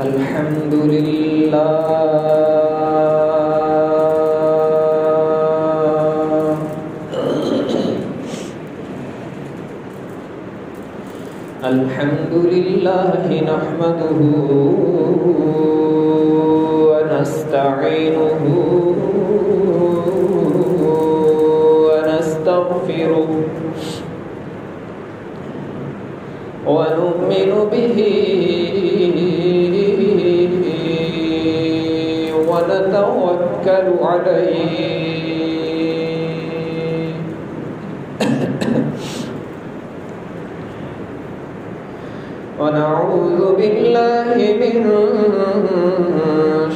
الحمد لله الحمد لله نحمده ونستعينه ونستغفره ونؤمن به ونتوكل عليه ونعوذ بالله من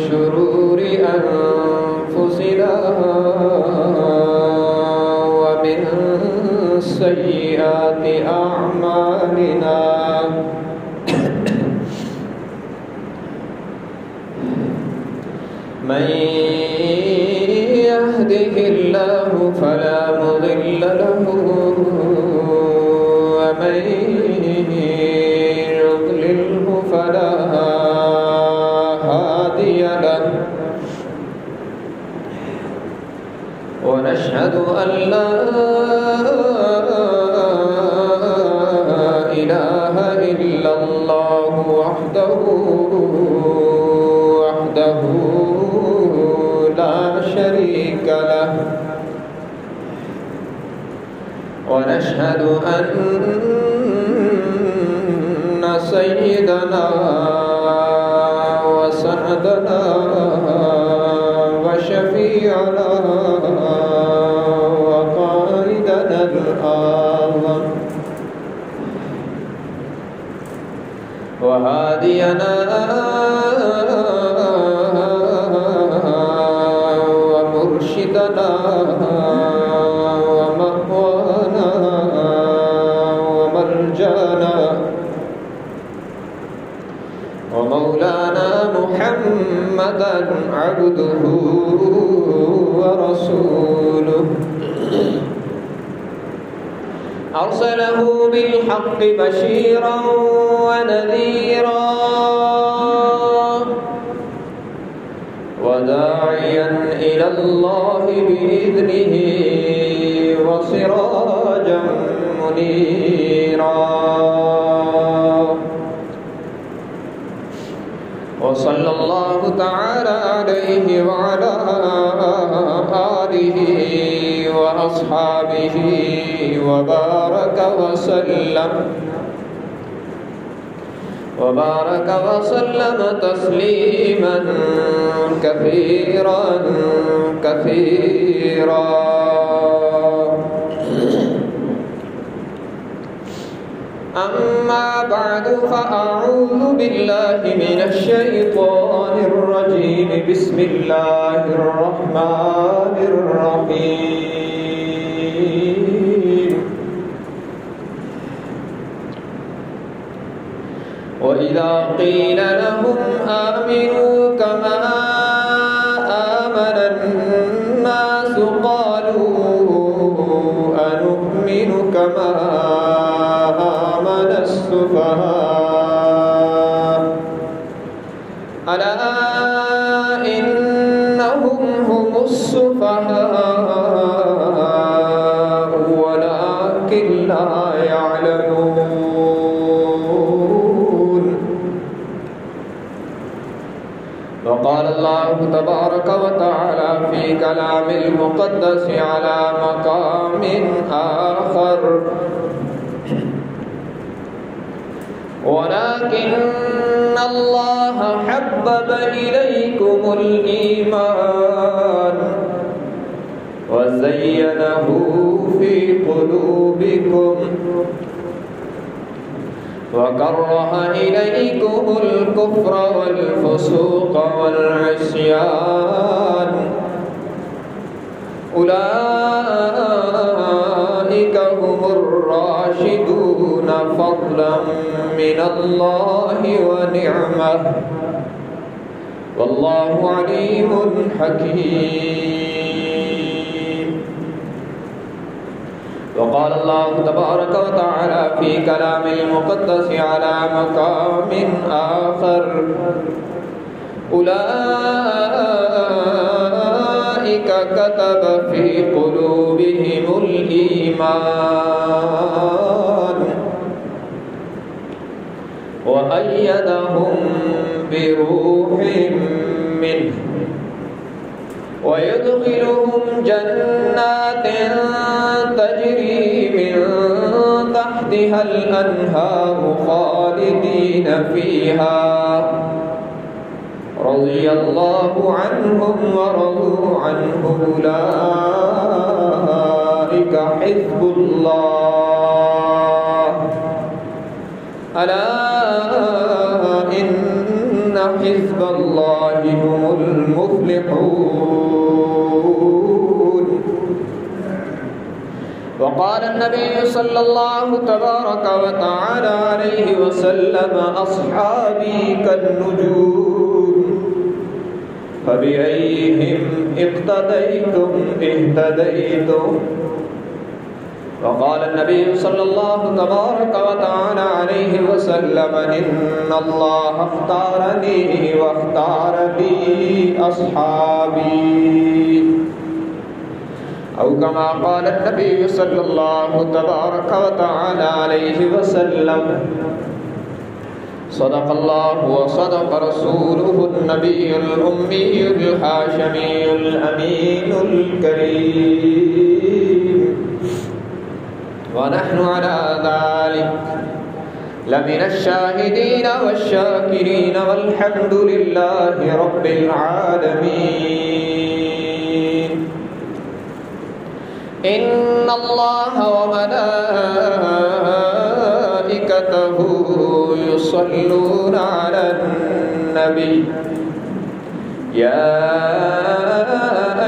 شرور أنفسنا ومن سيئات أعمالنا من يهده الله فلا مضل له ومن يضلله فلا هادي له ونشهد أن لا إله إلا الله وحده لا شريك له ونشهد أن سيدنا وسندنا وشفيعنا وقائدنا الأعظم وهادينا ومرشدنا ومأوانا ومرجانا ومولانا محمدا عبده ورسوله أرسله بالحق بشيرا ونذيرا وداعيا إلى الله بإذنه وسراجا منيرا وصلى الله تعالى عليه وعلى آله وأصحابه وبارك وسلم تسليما كثيرا أما بعد فأعوذ بالله من الشيطان الرجيم بسم الله الرحمن الرحيم وإذا قيل لهم آمنوا كما آمن الناس قالوا أنؤمن كما آمن السفهاء ألا إنهم هم السفهاء ولكن لا يعلمون وقال الله تبارك وتعالى في كلام المقدس على مقام آخر ولكن الله حبب إليكم الإيمان وزينه في قلوبكم وكره إليكم الكفر والفسوق والعصيان أولئك هم الراشدون فضلا من الله ونعمة والله عليم حكيم وقال الله تبارك وتعالى في كلام المقدس على مقام آخر أولئك كتب في قلوبهم الإيمان وأيدهم بروح منه ويدخلهم جنات تجري من تحتها الأنهار خالدين فيها رضي الله عنهم ورضوا عنه أولئك حزب الله ألا إن حزب الله هم المفلحون. وقال النبي صلى الله تبارك وتعالى عليه وسلم أصحابي كالنجوم فبأيهم اقتديتم اهتديتم. وقال النبي صلى الله تبارك وتعالى عليه وسلم إن الله اختارني واختار لي أصحابي أو كما قال النبي صلى الله تبارك وتعالى عليه وسلم صدق الله وصدق رسوله النبي الأمي الهاشمي الأمين الكريم ونحن على ذلك لمن الشاهدين والشاكرين والحمد لله رب العالمين. إن الله وملائكته يصلون على النبي يا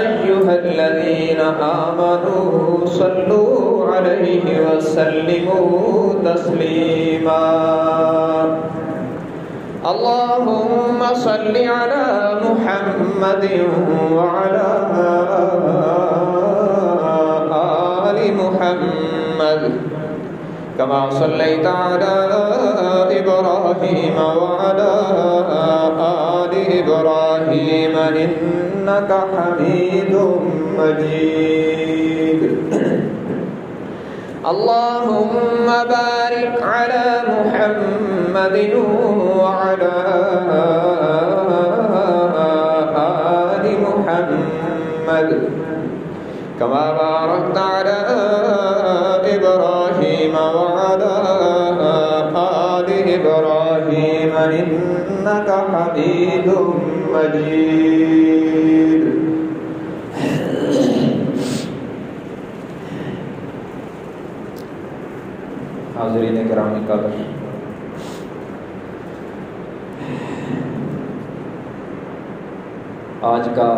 أيها الذين آمنوا صلوا عليه وسلموا تسليما. اللهم صل على محمد وعلى آل محمد كما صليت على إبراهيم وعلى آل إبراهيم إنك حميد مجيد. اللهم بارك على محمد وعلى آل محمد كما باركت على إبراهيم وعلى آل إبراهيم إنك حميد مجيد. حاضرین کرام قدر، آج کا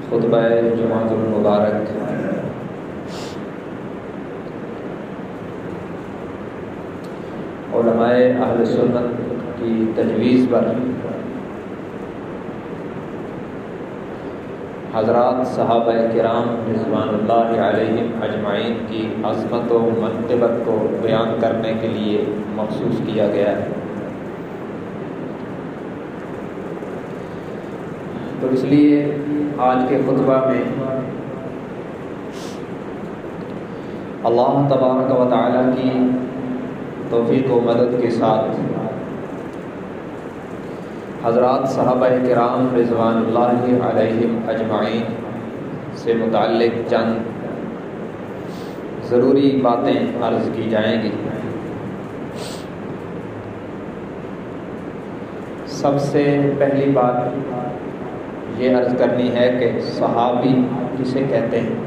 خطبہ جمعۃ المبارک علماء اہل سنت کی تجویز پر حضرات صحابہ کرام رضوان اللہ علیہم اجمعین کی عظمت و منقبت کو بیان کرنے کے لیے مخصوص کیا گیا ہے. تو اس لیے آج کے خطبہ میں اللہ تبارک و تعالی کی توفیق و مدد کے ساتھ حضرات صحابہ کرام رضوان اللہ علیہم اجمعین سے متعلق چند ضروری باتیں عرض کی جائیں گی. سب سے پہلی بات یہ عرض کرنی ہے کہ صحابی کسے کہتے ہیں،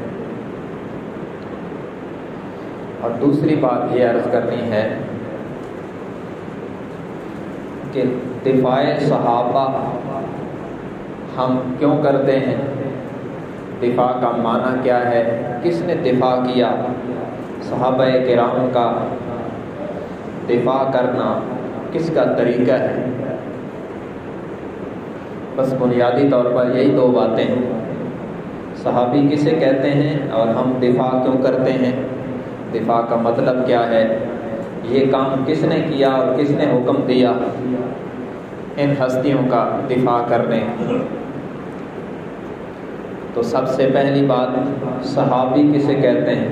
اور دوسری بات یہ عرض کرنی ہے کہ دفاع صحابہ ہم کیوں کرتے ہیں، دفاع کا معنی کیا ہے، کس نے دفاع کیا، صحابہ کرام کا دفاع کرنا کس کا طریقہ ہے. بس بنیادی طور پر یہی دو باتیں صحابی کسے کہتے ہیں اور ہم دفاع کیوں کرتے ہیں، دفاع کا مطلب کیا ہے، یہ کام کس نے کیا اور کس نے حکم دیا ان ہستیوں کا دفاع کرنے۔ تو سب سے پہلی بات صحابی کسے کہتے ہیں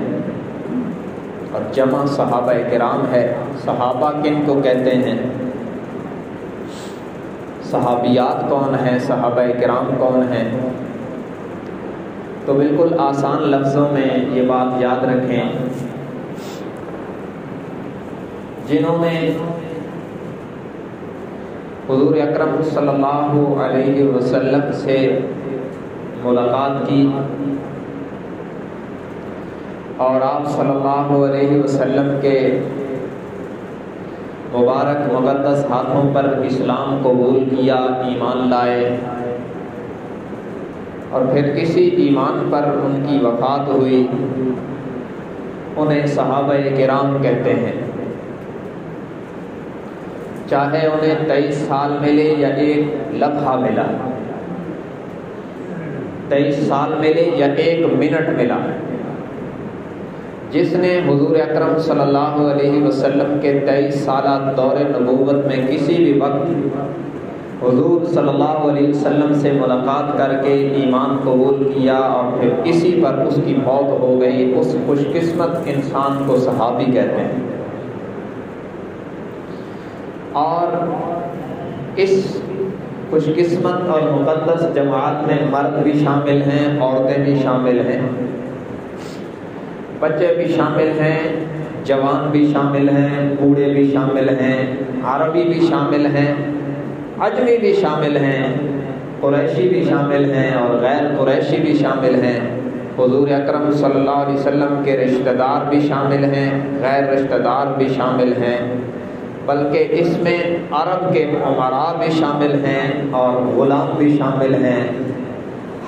اور جمع صحابہ کرام ہے۔ صحابہ کن کو کہتے ہیں، صحابیات کون ہیں، صحابہ کرام کون ہیں؟ تو بالکل آسان لفظوں میں یہ بات یاد رکھیں، جنہوں نے حضور اکرم صلی اللہ علیہ وسلم سے ملاقات کی اور آپ صلی اللہ علیہ وسلم کے مبارک مقدس ہاتھوں پر اسلام قبول کیا، ایمان لائے، اور پھر اسی ایمان پر ان کی وفات ہوئی، انہیں صحابہ کرام کہتے ہیں۔ چاہے انہیں 23 سال ملے یا ایک لمحہ ملا، 23 سال ملے یا ایک منٹ ملا، جس نے حضور اکرم صلی اللہ علیہ وسلم کے 23 سالہ دور نبوت میں کسی بھی وقت حضور صلی اللہ علیہ وسلم سے ملاقات کر کے ایمان قبول کیا اور پھر اسی پر اس کی موت ہو گئی، اس خوش قسمت انسان کو صحابی کہتے ہیں۔ اور اس خوش قسمت اور مقدس جماعت میں مرد بھی شامل ہیں، عورتیں بھی شامل ہیں، بچے بھی شامل ہیں، جوان بھی شامل ہیں، بوڑھے بھی شامل ہیں، عربی بھی شامل ہیں، عجمی بھی شامل ہیں، قریشی بھی شامل ہیں اور غیر قریشی بھی شامل ہیں، حضور اکرم صلی اللہ علیہ وسلم کے رشتہ دار بھی شامل ہیں، غیر رشتہ دار بھی شامل ہیں، بلکہ اس میں عرب کے امراء بھی شامل ہیں اور غلام بھی شامل ہیں۔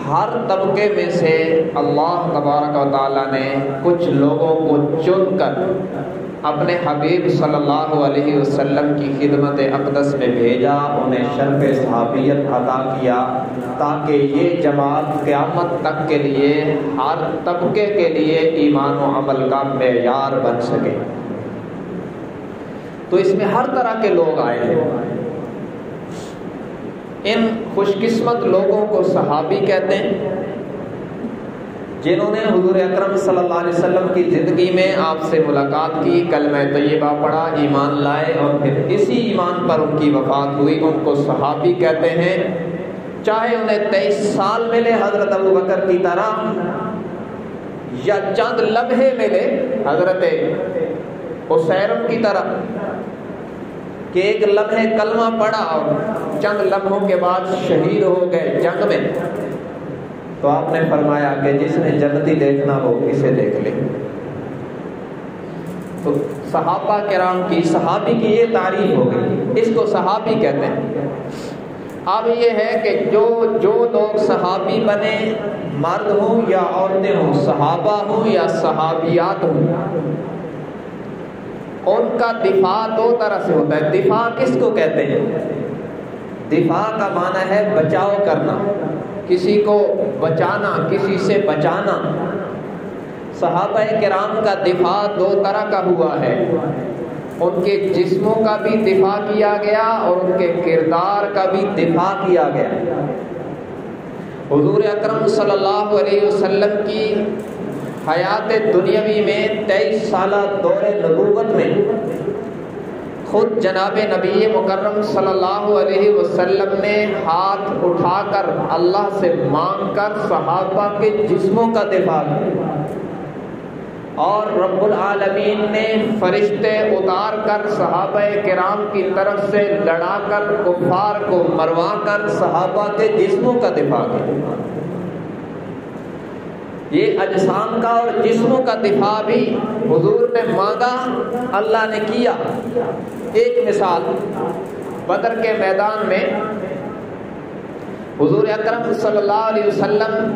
ہر طبقے میں سے اللہ تبارک و تعالیٰ نے کچھ لوگوں کو چن کر اپنے حبیب صلی اللہ علیہ وسلم کی خدمت اقدس میں بھیجا، انہیں شرف صحابیت عطا کیا تاکہ یہ جماعت قیامت تک کے لیے ہر طبقے کے لیے ایمان و عمل کا معیار بن سکے۔ تو اس میں ہر طرح کے لوگ آئے ہیں۔ ان خوش قسمت لوگوں کو صحابی کہتے ہیں، جنہوں نے حضور اکرم صلی اللہ علیہ وسلم کی زندگی میں آپ سے ملاقات کی، کلمہ طیبہ پڑھا، ایمان لائے اور پھر اسی ایمان پر ان کی وفات ہوئی، ان کو صحابی کہتے ہیں۔ چاہے انہیں 23 سال ملے حضرت ابوبکر کی طرح یا چند لمحے ملے حضرت اسیرم کی طرح کہ ایک لمحے کلمہ پڑھا اور چند لمحوں کے بعد شہید ہو گئے جنگ میں، تو آپ نے فرمایا کہ جس نے جنتی دیکھنا ہو اسے دیکھ لے۔ تو صحابہ کرام کی، صحابی کی یہ تعریف ہو گئی، اس کو صحابی کہتے ہیں۔ اب یہ ہے کہ جو لوگ صحابی بنے، مرد ہوں یا عورتیں ہوں، صحابہ ہوں یا صحابیات ہوں، ان کا دفاع دو طرح سے ہوتا ہے۔ دفاع کس کو کہتے ہیں؟ دفاع کا معنی ہے بچاؤ کرنا، کسی کو بچانا، کسی سے بچانا۔ صحابہ کرام کا دفاع دو طرح کا ہوا ہے، ان کے جسموں کا بھی دفاع کیا گیا اور ان کے کردار کا بھی دفاع کیا گیا۔ حضور اکرم صلی اللہ علیہ وسلم کی حیات دنیاوی میں 23 سالہ دور نبوت میں خود جناب نبی مکرم صلی اللہ علیہ وسلم نے ہاتھ اٹھا کر اللہ سے مانگ کر صحابہ کے جسموں کا دفاع کیا، اور رب العالمین نے فرشتے اتار کر صحابہ کرام کی طرف سے لڑا کر کفار کو مروا کر صحابہ کے جسموں کا دفاع کیا۔ یہ اجسام کا اور جسموں کا دفاع بھی حضور نے مانگا، اللہ نے کیا۔ ایک مثال، بدر کے میدان میں حضور اکرم صلی اللہ علیہ وسلم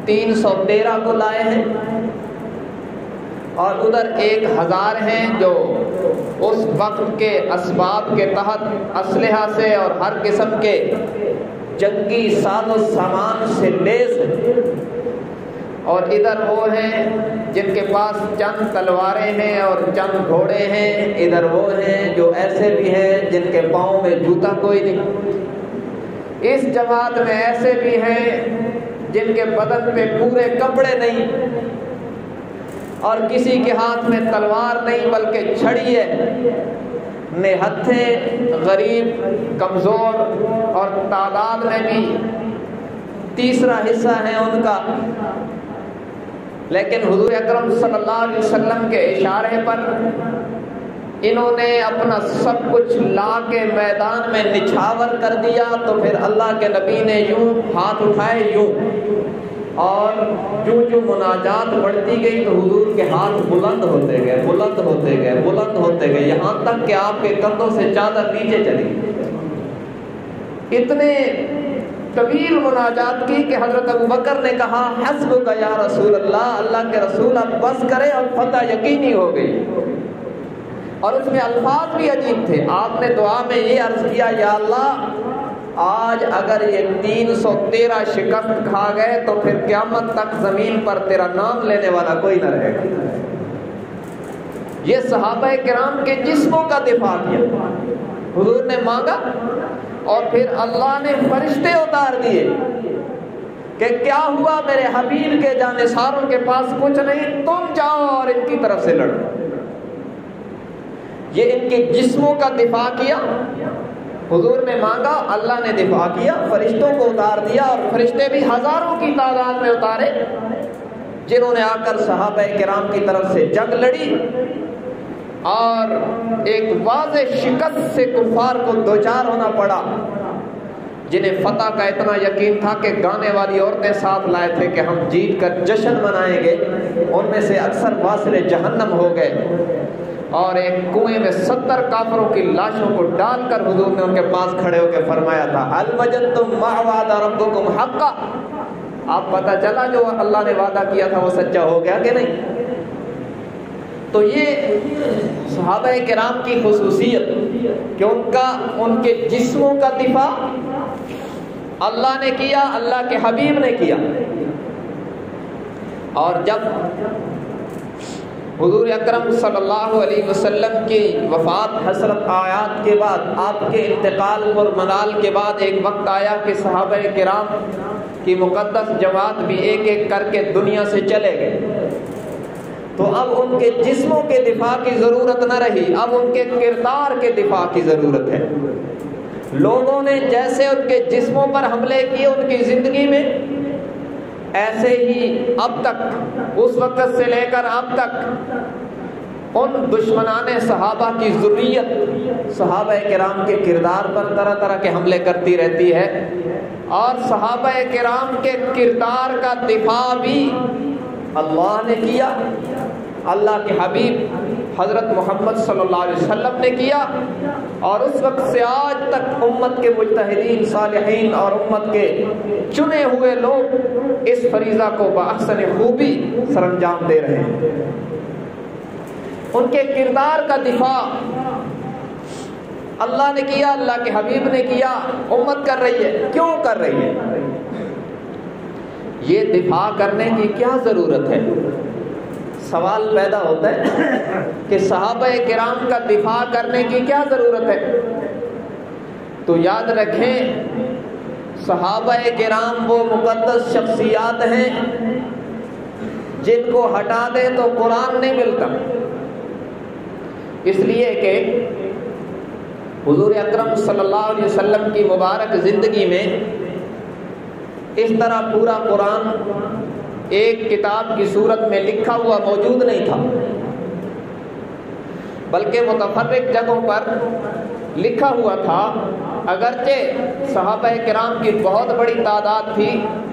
313 کو لائے ہیں اور ادھر 1000 ہیں جو اس وقت کے اسباب کے تحت اسلحہ سے اور ہر قسم کے جنگی ساز و سامان سے لیس ہیں۔ اور ادھر وہ ہیں جن کے پاس چند تلواریں ہیں اور چند گھوڑے ہیں، ادھر وہ ہیں جو ایسے بھی ہیں جن کے پاؤں میں جوتا کوئی نہیں، اس جماعت میں ایسے بھی ہیں جن کے بدن پہ پورے کپڑے نہیں اور کسی کے ہاتھ میں تلوار نہیں بلکہ چھڑی ہے، نہتھے، غریب، کمزور اور تعداد میں بھی تیسرا حصہ ہے ان کا، لیکن حضور اکرم صلی اللہ علیہ وسلم کے اشارے پر انہوں نے اپنا سب کچھ لا کے میدان میں نچھاور کر دیا، تو پھر اللہ کے نبی نے یوں ہاتھ اٹھائے یوں، اور جو مناجات بڑھتی گئی تو حضور کے ہاتھ بلند ہوتے گئے، بلند ہوتے گئے، بلند ہوتے گئے، یہاں تک کہ آپ کے کندھوں سے چادر نیچے چلی گئی۔ اتنے طویل مناجات کی کہ حضرت ابوبکر نے کہا حسبک یا رسول اللہ، اللہ کے رسول اب بس کرے، اب فتح یقینی ہو گئی۔ اور اس میں الفاظ بھی عجیب تھے، آپ نے دعا میں یہ عرض کیا یا اللہ آج اگر یہ 313 شکست کھا گئے تو پھر قیامت تک زمین پر تیرا نام لینے والا کوئی نہ رہے گا۔ یہ صحابہ کرام کے جسموں کا دفاع کیا، حضور نے مانگا اور پھر اللہ نے فرشتے اتار دیے کہ کیا ہوا میرے حبیب کے جانثاروں کے پاس کچھ نہیں، تم جاؤ اور ان کی طرف سے لڑو۔ یہ ان کے جسموں کا دفاع کیا، حضور نے مانگا، اللہ نے دفاع کیا، فرشتوں کو اتار دیا، اور فرشتے بھی ہزاروں کی تعداد میں اتارے جنہوں نے آ کر صحابہ کرام کی طرف سے جنگ لڑی اور ایک واضح شکست سے کفار کو دوچار ہونا پڑا، جنہیں فتح کا اتنا یقین تھا کہ گانے والی عورتیں ساتھ لائے تھے کہ ہم جیت کر جشن منائیں گے، ان میں سے اکثر واصل جہنم ہو گئے، اور ایک کنویں میں 70 کافروں کی لاشوں کو ڈال کر حضور نے ان کے پاس کھڑے ہو کے فرمایا تھا هل وجدتم ما وعد ربكم حقا، آپ پتہ چلا جو اللہ نے وعدہ کیا تھا وہ سچا ہو گیا کہ نہیں۔ تو یہ صحابہ کرام کی خصوصیت کہ ان کے جسموں کا دفاع اللہ نے کیا، اللہ کے حبیب نے کیا، اور جب حضور اکرم صلی اللہ علیہ وسلم کی وفات حسرت آیات کے بعد، آپ کے انتقال پر منال کے بعد ایک وقت آیا کہ صحابہ کرام کی مقدس جماعت بھی ایک ایک کر کے دنیا سے چلے گئے، تو اب ان کے جسموں کے دفاع کی ضرورت نہ رہی، اب ان کے کردار کے دفاع کی ضرورت ہے۔ لوگوں نے جیسے ان کے جسموں پر حملے کیے ان کی زندگی میں، ایسے ہی اب تک، اس وقت سے لے کر اب تک، ان دشمنان صحابہ کی ذریت صحابہ کرام کے کردار پر طرح طرح کے حملے کرتی رہتی ہے، اور صحابہ کرام کے کردار کا دفاع بھی اللہ نے کیا، اللہ کے حبیب حضرت محمد صلی اللہ علیہ وسلم نے کیا، اور اس وقت سے آج تک امت کے مجتہدین، صالحین اور امت کے چنے ہوئے لوگ اس فریضہ کو بأحسن خوبی سر انجام دے رہے ہیں۔ ان کے کردار کا دفاع اللہ نے کیا، اللہ کے حبیب نے کیا، امت کر رہی ہے۔ کیوں کر رہی ہے؟ یہ دفاع کرنے کی کیا ضرورت ہے؟ سوال پیدا ہوتا ہے کہ صحابہ کرام کا دفاع کرنے کی کیا ضرورت ہے؟ تو یاد رکھیں صحابہ کرام وہ مقدس شخصیات ہیں جن کو ہٹا دیں تو قرآن نہیں ملتا، اس لیے کہ حضور اکرم صلی اللہ علیہ وسلم کی مبارک زندگی میں اس طرح پورا قرآن ایک کتاب کی صورت میں لکھا ہوا موجود نہیں تھا، بلکہ متفرق جگہوں پر لکھا ہوا تھا۔ اگرچہ صحابہ کرام کی بہت بڑی تعداد تھی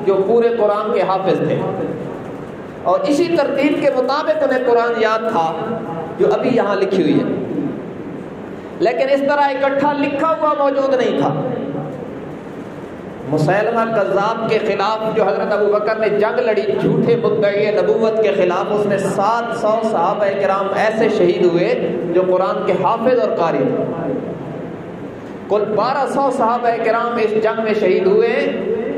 جو پورے قرآن کے حافظ تھے، اور اسی ترتیب کے مطابق انہیں قرآن یاد تھا جو ابھی یہاں لکھی ہوئی ہے، لیکن اس طرح اکٹھا لکھا ہوا موجود نہیں تھا۔ مسیلمہ کذاب کے خلاف جو حضرت ابوبکر نے جنگ لڑی جھوٹے مدعی نبوت کے خلاف، اس میں 700 صحابہ کرام ایسے شہید ہوئے جو قرآن کے حافظ اور قاری تھے۔ کل 1200 صحابہ کرام اس جنگ میں شہید ہوئے،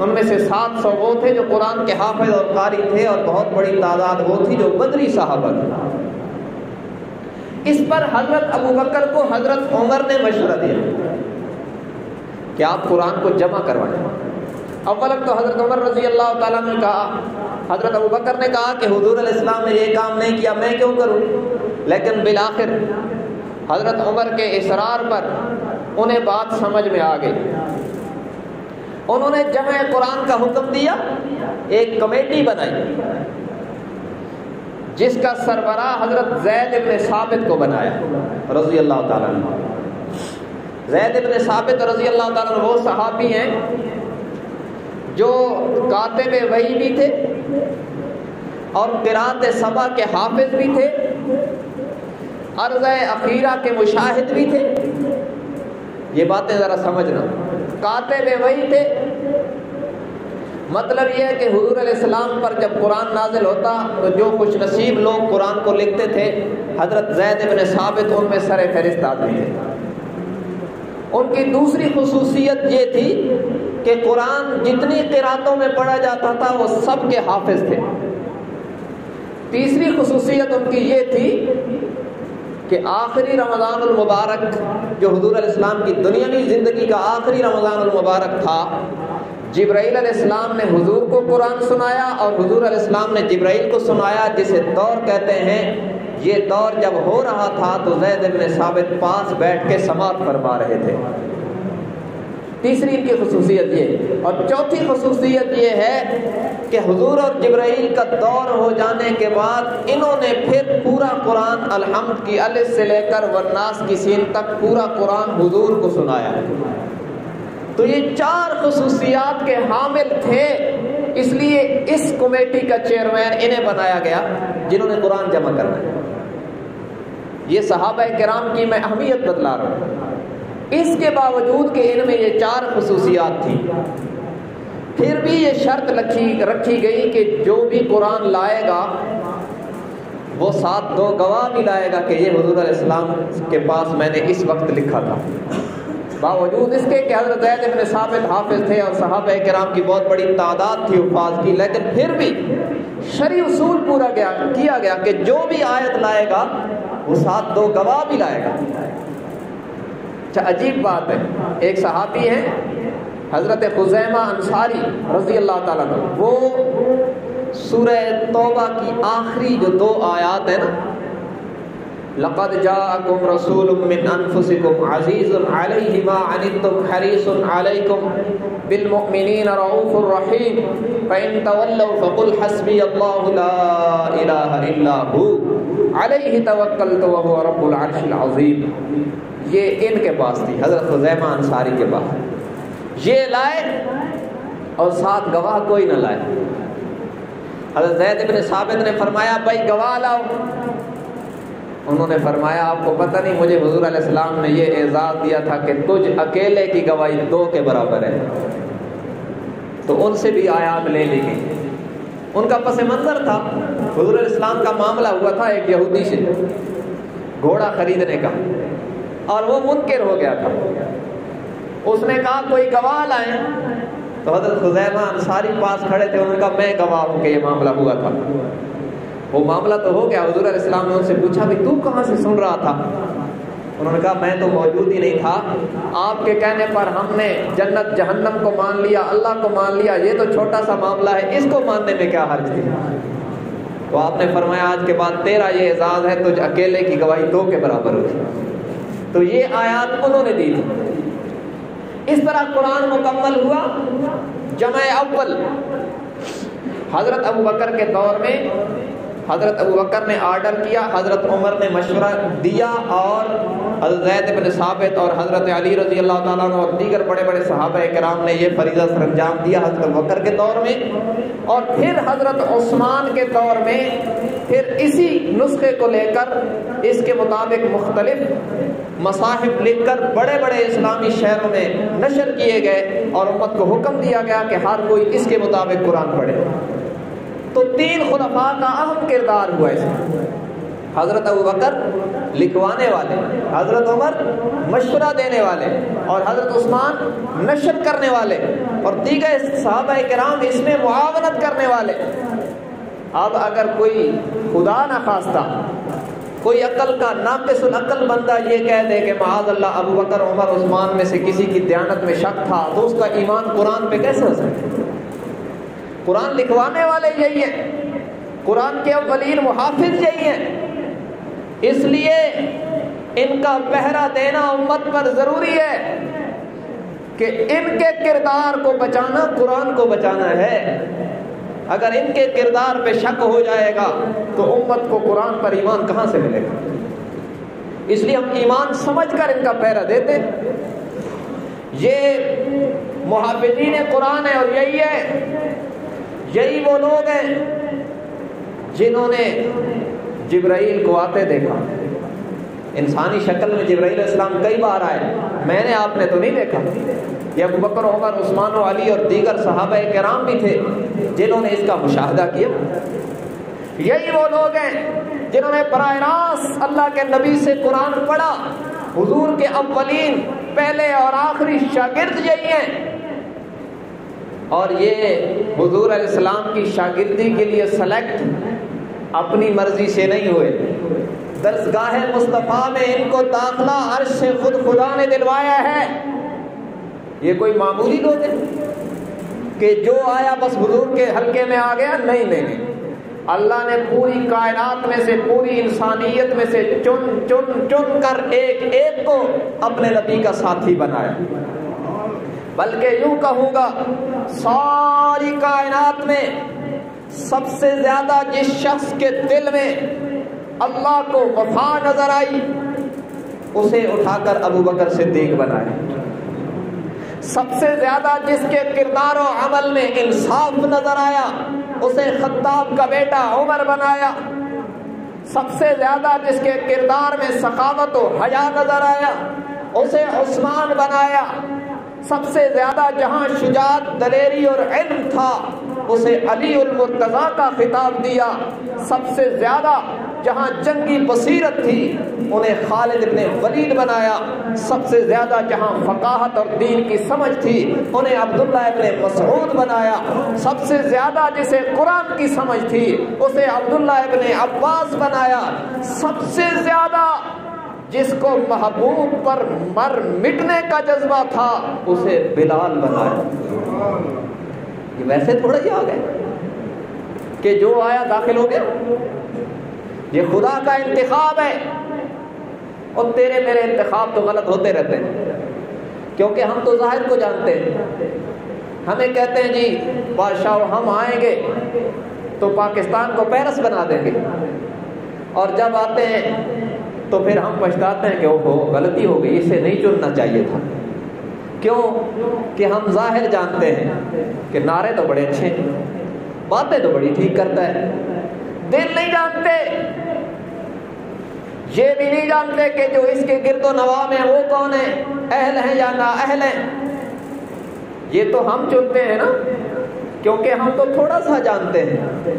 ان میں سے 700 وہ تھے جو قرآن کے حافظ اور قاری تھے، اور بہت بڑی تعداد وہ تھی جو بدری صحابہ تھے۔ اس پر حضرت ابو بکر کو حضرت عمر نے مشورہ دیا کہ آپ قرآن کو جمع کروائیں۔ اول تو حضرت عمر رضی اللہ تعالیٰ نے کہا، حضرت ابو بکر نے کہا کہ حضور علیہ السلام نے یہ کام نہیں کیا، میں کیوں کروں؟ لیکن بالآخر حضرت عمر کے اصرار پر انہیں بات سمجھ میں آ گئی۔ انہوں نے جمع قرآن کا حکم دیا، ایک کمیٹی بنائی جس کا سربراہ حضرت زید بن ثابت کو بنایا رضی اللہ تعالیٰ عنہ۔ زید بن ثابت رضی اللہ تعالیٰ عنہ وہ صحابی ہیں جو کاتب وحی بھی تھے اور قرات سبع کے حافظ بھی تھے، عرض اخیرہ کے مشاہد بھی تھے۔ یہ باتیں ذرا سمجھنا، کاتب وحی تھے، مطلب یہ ہے کہ حضور علیہ السلام پر جب قرآن نازل ہوتا تو جو خوش نصیب لوگ قرآن کو لکھتے تھے، حضرت زید بن ثابت ان میں سر فہرست آدمی تھے۔ ان کی دوسری خصوصیت یہ تھی کہ قرآن جتنی قراتوں میں پڑھا جاتا تھا وہ سب کے حافظ تھے۔ تیسری خصوصیت ان کی یہ تھی کہ آخری رمضان المبارک جو حضور علیہ السلام کی دنیاوی زندگی کا آخری رمضان المبارک تھا، جبرائیل علیہ السلام نے حضور کو قرآن سنایا اور حضور علیہ السلام نے جبرائیل کو سنایا، جسے دور کہتے ہیں۔ یہ دور جب ہو رہا تھا تو زید بن ثابت پاس بیٹھ کے سماعت فرما رہے تھے۔ تیسری ان کی خصوصیت یہ، اور چوتھی خصوصیت یہ ہے کہ حضور اور جبرائیل کا دور ہو جانے کے بعد انہوں نے پھر پورا قرآن الحمد کی الف سے لے کر والناس کی سین تک پورا قرآن حضور کو سنایا۔ تو یہ 4 خصوصیات کے حامل تھے، اس لیے اس کمیٹی کا چیئرمین انہیں بنایا گیا جنہوں نے قرآن جمع کرنا ہے۔ یہ صحابہ کرام کی میں اہمیت بتلا رہا ہوں۔ اس کے باوجود کہ ان میں یہ 4 خصوصیات تھیں، پھر بھی یہ شرط رکھی گئی کہ جو بھی قرآن لائے گا وہ ساتھ 2 گواہ بھی لائے گا کہ یہ حضور علیہ السلام کے پاس میں نے اس وقت لکھا تھا۔ باوجود اس کے کہ حضرت زید بن ثابت حافظ تھے اور صحابہ کرام کی بہت بڑی تعداد تھی حفاظ کی، لیکن پھر بھی شرعی اصول پورا کیا گیا کہ جو بھی آیت لائے گا وہ ساتھ 2 گواہ بھی لائے گا۔ اچھا، عجیب بات ہے، ایک صحابی ہیں حضرت خزیمہ انصاری رضی اللہ تعالیٰ عنہ، وہ سورہ توبہ کی آخری جو 2 آیات ہیں نا، لقد جاءکم رسول من انفسکم عزیز علیہ ما عنتم حریص علیکم بالمؤمنین رؤوف الرحیم فإن تولوا فقل حسبی اللہ لا الہ الا ہو علیہ توکلت وہو رب العرش العظیم۔ یہ ان کے پاس تھی، حضرت خزیمہ انصاری کے پاس۔ یہ لائے اور ساتھ گواہ کوئی نہ لائے۔ حضرت زید بن ثابت نے فرمایا بھائی گواہ لاؤ۔ انہوں نے فرمایا آپ کو پتہ نہیں مجھے حضور علیہ السلام نے یہ اعزاز دیا تھا کہ تجھ اکیلے کی گواہی 2 کے برابر ہے۔ تو ان سے بھی آیات لے لی گئی۔ ان کا پس منظر تھا، حضور علیہ السلام کا معاملہ ہوا تھا ایک یہودی سے گھوڑا خریدنے کا، اور وہ منکر ہو گیا تھا۔ اس نے کہا کوئی گواہ لائیں، تو حضرت خزیمہ انصاری پاس کھڑے تھے، انہوں نے کہا میں گواہ ہوں کہ یہ معاملہ ہوا تھا۔ وہ معاملہ تو ہو گیا۔ حضور علیہ السلام نے ان سے پوچھا بھی تو کہاں سے سن رہا تھا؟ انہوں نے کہا میں تو موجود ہی نہیں تھا، آپ کے کہنے پر ہم نے جنت جہنم کو مان لیا، اللہ کو مان لیا، یہ تو چھوٹا سا معاملہ ہے، اس کو ماننے میں کیا حرج تھی؟ تو آپ نے فرمایا آج کے بعد تیرا یہ اعزاز ہے، تجھ اکیلے کی گواہی 2 کے برابر ہوگی۔ تو یہ آیات انہوں نے دی تھی۔ اس طرح قرآن مکمل ہوا۔ جمع اول حضرت ابو بکر کے دور میں حضرت ابو بکر نے آرڈر کیا، حضرت عمر نے مشورہ دیا، اور حضرت زید بن ثابت اور حضرت علی رضی اللہ تعالیٰ عنہ اور دیگر بڑے بڑے صحابہ کرام نے یہ فریضہ سر انجام دیا حضرت ابو بکر کے دور میں۔ اور پھر حضرت عثمان کے دور میں پھر اسی نسخے کو لے کر اس کے مطابق مختلف مصاحف لکھ کر بڑے بڑے اسلامی شہروں میں نشر کیے گئے، اور امت کو حکم دیا گیا کہ ہر کوئی اس کے مطابق قرآن پڑھے۔ تو 3 خلفاء کا اہم کردار ہوا اس میں، حضرت ابو بکر، لکھوانے والے، حضرت عمر مشورہ دینے والے، اور حضرت عثمان نشر کرنے والے، اور دیگر صحابہ کرام اس میں معاونت کرنے والے۔ اب اگر کوئی خدا نہ خواستہ کوئی عقل کا ناقص العقل بندہ یہ کہہ دے کہ معاذ اللہ ابو بکر عمر عثمان میں سے کسی کی دیانت میں شک تھا، تو اس کا ایمان قرآن پہ کیسے ہو سکتا؟ قرآن لکھوانے والے یہی ہیں، قرآن کے اولین محافظ یہی ہیں، اس لیے ان کا پہرا دینا امت پر ضروری ہے کہ ان کے کردار کو بچانا قرآن کو بچانا ہے۔ اگر ان کے کردار پہ شک ہو جائے گا تو امت کو قرآن پر ایمان کہاں سے ملے گا؟ اس لیے ہم ایمان سمجھ کر ان کا پہرا دیتے۔ یہ محافظین قرآن ہے، اور یہی وہ لوگ ہیں جنہوں نے جبرائیل کو آتے دیکھا۔ انسانی شکل میں جبرائیل علیہ السلام کئی بار آئے، میں نے آپ نے تو نہیں دیکھا۔ یہ ابو بکر عمر عثمان و علی اور دیگر صحابہ کرام بھی تھے جنہوں نے اس کا مشاہدہ کیا۔ یہی وہ لوگ ہیں جنہوں نے براہ راست اللہ کے نبی سے قرآن پڑھا۔ حضور کے اولین پہلے اور آخری شاگرد یہی ہیں، اور یہ حضور علیہ السلام کی شاگردی کے لیے سلیکٹ اپنی مرضی سے نہیں ہوئے۔ درسگاہ مصطفیٰ میں ان کو داخلہ عرش سے خود خدا نے دلوایا ہے۔ یہ کوئی معمولی لوگ ہیں کہ جو آیا بس حضور کے حلقے میں آ گیا؟ نہیں، اللہ نے پوری کائنات میں سے، پوری انسانیت میں سے چن کر ایک کو اپنے نبی کا ساتھی بنایا۔ بلکہ یوں کہوں گا ساری کائنات میں سب سے زیادہ جس شخص کے دل میں اللہ کو وفا نظر آئی اسے اٹھا کر ابو بکر صدیق بنایا۔ سب سے زیادہ جس کے کردار و عمل میں انصاف نظر آیا اسے خطاب کا بیٹا عمر بنایا۔ سب سے زیادہ جس کے کردار میں سخاوت و حیا نظر آیا اسے عثمان بنایا۔ سب سے زیادہ جہاں شجاعت، دلیری اور علم تھا اسے علی المرتضیٰ کا خطاب دیا۔ سب سے زیادہ جہاں جنگی بصیرت تھی انہیں خالد ابن ولید بنایا۔ سب سے زیادہ جہاں فقاہت اور دین کی سمجھ تھی انہیں عبداللہ ابن مسعود بنایا۔ سب سے زیادہ جسے قرآن کی سمجھ تھی اسے عبداللہ ابن عباس بنایا۔ سب سے زیادہ جس کو محبوب پر مٹنے کا جذبہ تھا اسے بلال بنایا۔ یہ ویسے تھوڑا ہی آ گئے کہ جو آیا داخل ہو گیا، یہ خدا کا انتخاب ہے۔ اور تیرے میرے انتخاب تو غلط ہوتے رہتے ہیں، کیونکہ ہم تو ظاہر کو جانتے ہیں۔ ہمیں کہتے ہیں جی بادشاہ ہم آئیں گے تو پاکستان کو پیرس بنا دیں گے، اور جب آتے ہیں تو پھر ہم پچھتاتے ہیں کہ اوہو غلطی ہو گئی، اسے نہیں چننا چاہیے تھا۔ کیوں کہ ہم ظاہر جانتے ہیں کہ نعرے تو بڑے اچھے ہیں، باتیں تو بڑی ٹھیک کرتا ہے، دل نہیں جانتے، یہ بھی نہیں جانتے کہ جو اس کے گرد و نواح میں وہ کون ہے، اہل ہیں یا نا اہل ہیں۔ یہ تو ہم چنتے ہیں نا، کیونکہ ہم تو تھوڑا سا جانتے ہیں۔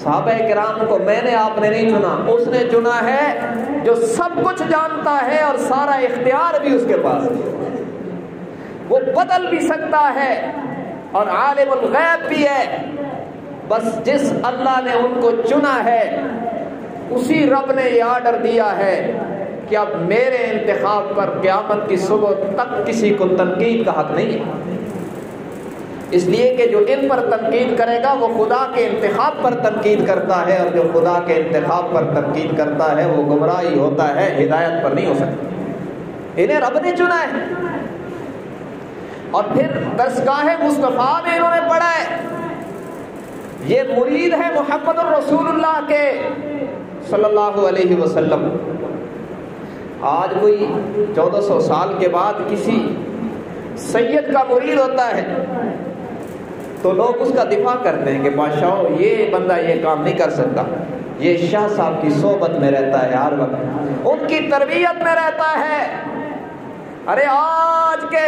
صحابہ کرام کو میں نے آپ نے نہیں چنا، اس نے چنا ہے جو سب کچھ جانتا ہے اور سارا اختیار بھی اس کے پاس ہے، وہ بدل بھی سکتا ہے اور عالم الغیب بھی ہے۔ بس جس اللہ نے ان کو چنا ہے اسی رب نے یہ آرڈر دیا ہے کہ اب میرے انتخاب پر قیامت کی صبح تک کسی کو تنقید کا حق نہیں ہے۔ اس لیے کہ جو ان پر تنقید کرے گا وہ خدا کے انتخاب پر تنقید کرتا ہے، اور جو خدا کے انتخاب پر تنقید کرتا ہے وہ گمراہی ہوتا ہے، ہدایت پر نہیں ہو سکتا۔ انہیں رب نے چنا ہے، اور پھر درسگاہ مصطفیٰ میں انہوں نے پڑھا ہے۔ یہ مرید ہے محمد الرسول اللہ کے صلی اللہ علیہ وسلم۔ آج کوئی 1400 سال کے بعد کسی سید کا مرید ہوتا ہے تو لوگ اس کا دفاع کرتے ہیں کہ بادشاہ یہ بندہ یہ کام نہیں کر سکتا، یہ شاہ صاحب کی صحبت میں رہتا ہے، ہر وقت ان کی تربیت میں رہتا ہے۔ ارے آج کے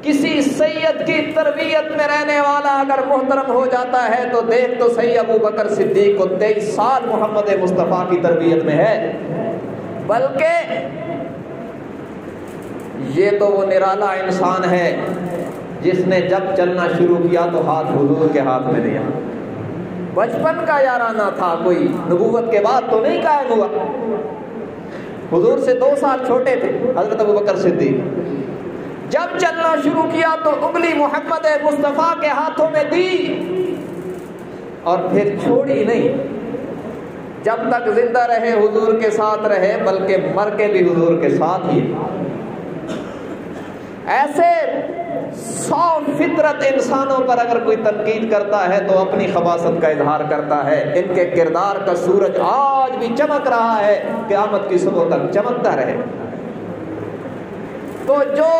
کسی سید کی تربیت میں رہنے والا اگر محترم ہو جاتا ہے تو دیکھ تو صحیح ابو بکر صدیق کو 23 سال محمد مصطفیٰ کی تربیت میں ہے، بلکہ یہ تو وہ نرالا انسان ہے جس نے جب چلنا شروع کیا تو ہاتھ حضور کے ہاتھ میں دیا. بچپن کا یارانہ تھا، کوئی نبوت کے بعد تو نہیں قائم ہوا. حضور سے 2 سال چھوٹے تھے حضرت ابوبکر صدیق. جب چلنا شروع کیا تو انگلی محمد مصطفیٰ کے ہاتھوں میں دی اور پھر چھوڑی نہیں. جب تک زندہ رہے حضور کے ساتھ رہے، بلکہ مر کے بھی حضور کے ساتھ ہی. ایسے 100 فطرت انسانوں پر اگر کوئی تنقید کرتا ہے تو اپنی خباثت کا اظہار کرتا ہے. ان کے کردار کا سورج آج بھی چمک رہا ہے، قیامت کی صبح تک چمکتا رہے. تو جو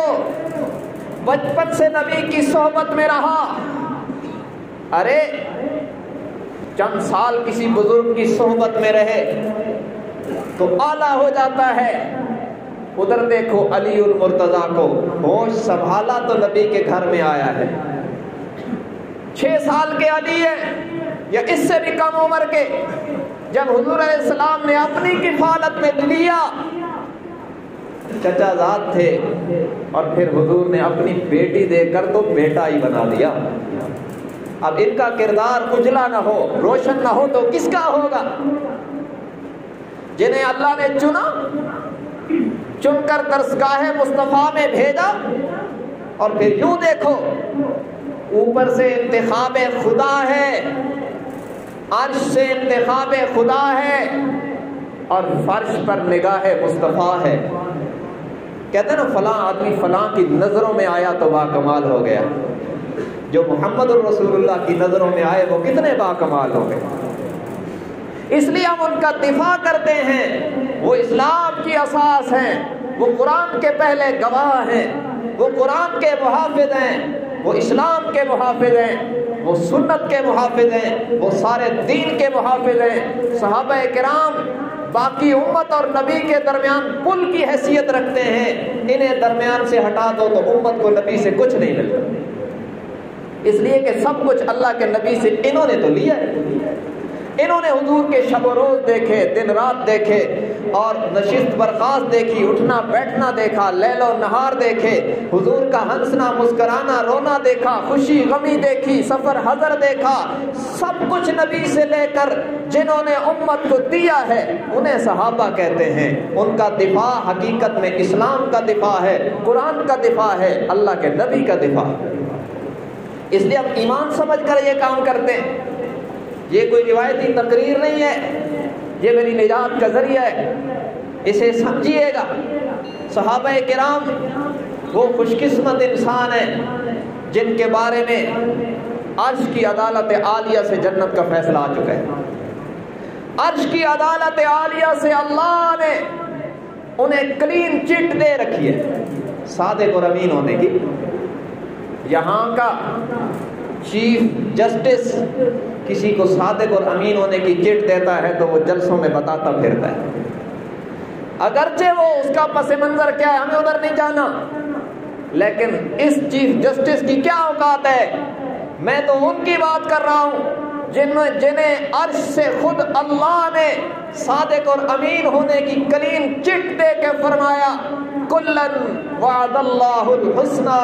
بچپن سے نبی کی صحبت میں رہا، ارے چند سال کسی بزرگ کی صحبت میں رہے تو اعلیٰ ہو جاتا ہے. ادھر دیکھو علی المرتضیٰ کو ہوش سنبھالا تو نبی کے گھر میں آیا ہے. 6 سال کے علی ہے یا اس سے بھی کم عمر کے. جب حضور علیہ السلام نے اپنی کفالت میں لیا، چچا زاد تھے، اور پھر حضور نے اپنی بیٹی دے کر تو بیٹا ہی بنا دیا. اب ان کا کردار اجلا نہ ہو، روشن نہ ہو تو کس کا ہوگا؟ جنہیں اللہ نے چن کر درسگاہ مصطفیٰ میں بھیجا، اور پھر یوں دیکھو اوپر سے انتخاب خدا ہے، عرش سے انتخاب خدا ہے، اور فرش پر نگاہ مصطفیٰ ہے. کہتے ہیں نا فلاں آدمی فلاں کی نظروں میں آیا تو باکمال ہو گیا. جو محمد الرسول اللہ کی نظروں میں آئے وہ کتنے باکمال ہو گئے. اس لیے ہم ان کا دفاع کرتے ہیں. وہ اسلام کی اساس ہیں، وہ قرآن کے پہلے گواہ ہیں، وہ قرآن کے محافظ ہیں، وہ اسلام کے محافظ ہیں، وہ سنت کے محافظ ہیں، وہ سارے دین کے محافظ ہیں. صحابہ کرام باقی امت اور نبی کے درمیان پل کی حیثیت رکھتے ہیں. انہیں درمیان سے ہٹا دو تو امت کو نبی سے کچھ نہیں ملتا. اس لیے کہ سب کچھ اللہ کے نبی سے انہوں نے تو لیا ہے. انہوں نے حضور کے شب و روز دیکھے، دن رات دیکھے، اور نشست برخاست دیکھی، اٹھنا بیٹھنا دیکھا، لیل و نہار دیکھے، حضور کا ہنسنا مسکرانا رونا دیکھا، خوشی غمی دیکھی، سفر حضر دیکھا. سب کچھ نبی سے لے کر جنہوں نے امت کو دیا ہے انہیں صحابہ کہتے ہیں. ان کا دفاع حقیقت میں اسلام کا دفاع ہے، قرآن کا دفاع ہے، اللہ کے نبی کا دفاع. اس لیے ہم ایمان سمجھ کر یہ کام کرتے ہیں. یہ کوئی روایتی تقریر نہیں ہے، یہ میری نجات کا ذریعہ ہے، اسے سمجھیے گا. صحابہ کرام وہ خوش قسمت انسان ہیں جن کے بارے میں عرش کی عدالت عالیہ سے جنت کا فیصلہ آ چکا ہے. عرش کی عدالت عالیہ سے اللہ نے انہیں کلین چٹ دے رکھی ہے صادق اور امین ہونے کی. یہاں کا چیف جسٹس کسی کو صادق اور امین ہونے کی چٹ دیتا ہے تو وہ جلسوں میں بتاتا پھرتا ہے. اگرچہ وہ اس کا پس منظر کیا ہے ہمیں ادھر نہیں جانا، لیکن اس چیف جسٹس کی کیا اوقات ہے. میں تو ان کی بات کر رہا ہوں جنہیں عرش سے خود اللہ نے صادق اور امین ہونے کی کلین چٹ دے کے فرمایا کلن وعد اللہ الحسنی.